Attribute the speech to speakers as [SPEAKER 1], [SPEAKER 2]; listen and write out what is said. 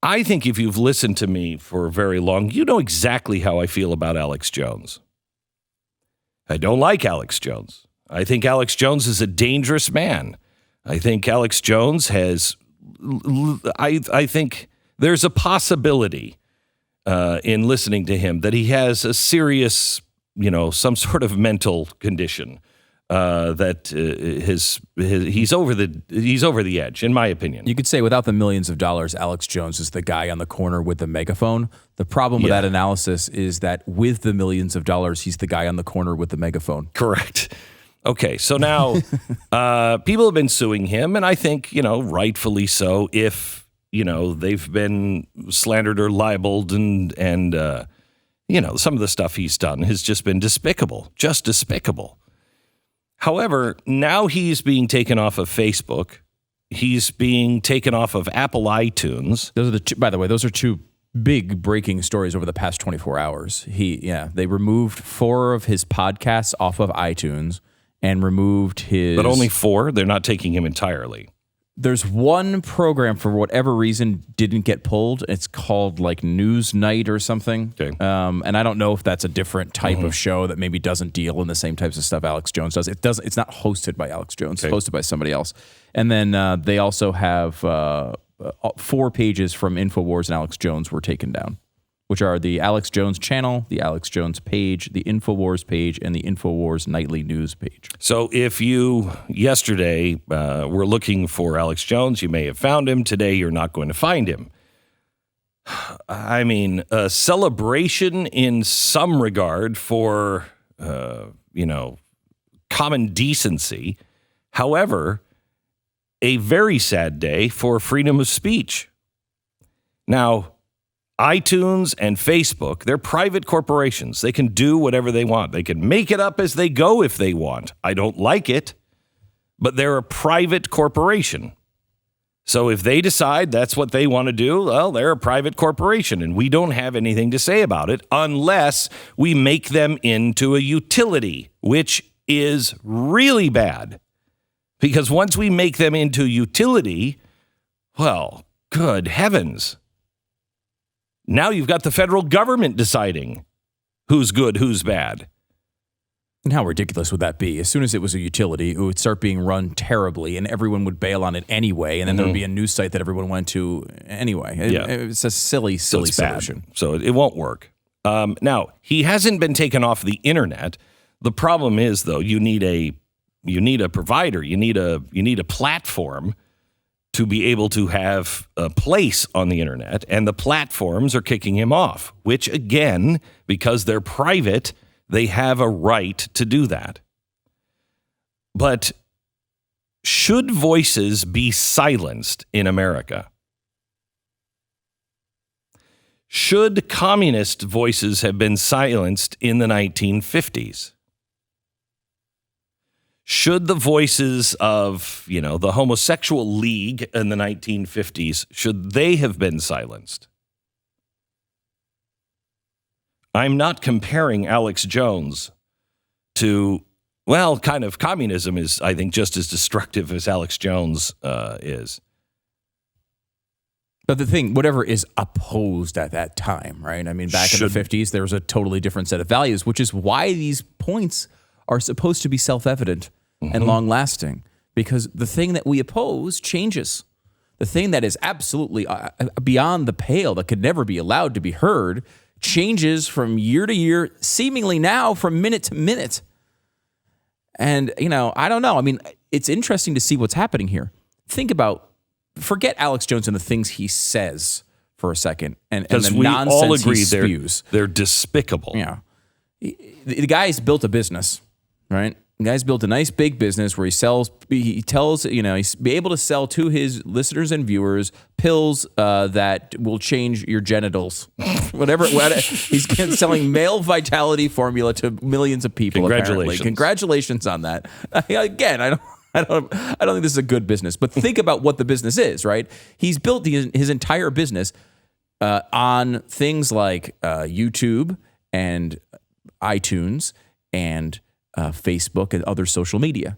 [SPEAKER 1] I think if you've listened to me for very long, you know exactly how I feel about Alex Jones. I don't like Alex Jones. I think Alex Jones is a dangerous man. I think Alex Jones has, I think there's a possibility in listening to him that he has a serious, some sort of mental condition that he's over the edge, in my opinion.
[SPEAKER 2] You could say without the millions of dollars, Alex Jones is the guy on the corner with the megaphone. The problem with that analysis is that with the millions of dollars, he's the guy on the corner with the megaphone.
[SPEAKER 1] Correct. Okay, so now people have been suing him, and I think, rightfully so, if, they've been slandered or libeled and some of the stuff he's done has just been despicable, just despicable. However, now he's being taken off of Facebook. He's being taken off of Apple iTunes.
[SPEAKER 2] By the way, those are two big breaking stories over the past 24 hours. They removed 4 of his podcasts off of iTunes and removed his...
[SPEAKER 1] But only 4? They're not taking him entirely.
[SPEAKER 2] There's one program, for whatever reason, didn't get pulled. It's called like News Night or something.
[SPEAKER 1] Okay.
[SPEAKER 2] And I don't know if that's a different type of show that maybe doesn't deal in the same types of stuff Alex Jones does. It's not hosted by Alex Jones. Okay. It's hosted by somebody else. And then they also have 4 pages from InfoWars and Alex Jones were taken down, which are the Alex Jones channel, the Alex Jones page, the InfoWars page, and the InfoWars nightly news page.
[SPEAKER 1] So if you, yesterday, were looking for Alex Jones, you may have found him. Today, you're not going to find him. I mean, a celebration in some regard for, common decency. However, a very sad day for freedom of speech. Now, iTunes and Facebook, they're private corporations. They can do whatever they want. They can make it up as they go if they want. I don't like it, but they're a private corporation. So if they decide that's what they want to do, well, they're a private corporation, and we don't have anything to say about it unless we make them into a utility, which is really bad. Because once we make them into utility, well, good heavens. Now you've got the federal government deciding who's good, who's bad.
[SPEAKER 2] And how ridiculous would that be? As soon as it was a utility, it would start being run terribly, and everyone would bail on it anyway, and then there would be a news site that everyone went to anyway. It's a silly solution.
[SPEAKER 1] Bad. So it won't work. Now, he hasn't been taken off the internet. The problem is, though, you need a provider. You need a platform to be able to have a place on the internet, and the platforms are kicking him off, which again, because they're private, they have a right to do that. But should voices be silenced in America? Should communist voices have been silenced in the 1950s? Should the voices of, the homosexual league in the 1950s, should they have been silenced? I'm not comparing Alex Jones to, kind of communism is, I think, just as destructive as Alex Jones is.
[SPEAKER 2] But the thing, whatever is opposed at that time, right? I mean, back in the 50s, there was a totally different set of values, which is why these points are supposed to be self-evident and long-lasting, because the thing that we oppose changes. The thing that is absolutely beyond the pale, that could never be allowed to be heard, changes from year to year, seemingly now from minute to minute. And, I don't know. I mean, it's interesting to see what's happening here. Forget Alex Jones and the things he says for a second, and the
[SPEAKER 1] we
[SPEAKER 2] nonsense
[SPEAKER 1] all agree
[SPEAKER 2] he spews.
[SPEAKER 1] They're despicable.
[SPEAKER 2] Yeah. The guy's built a business, right? The guy's built a nice big business where he's able to sell to his listeners and viewers pills that will change your genitals. whatever. He's selling male vitality formula to millions of people. Congratulations on that. Again, I don't think this is a good business, but think about what the business is, right? He's built his entire business on things like YouTube and iTunes and Facebook and other social media.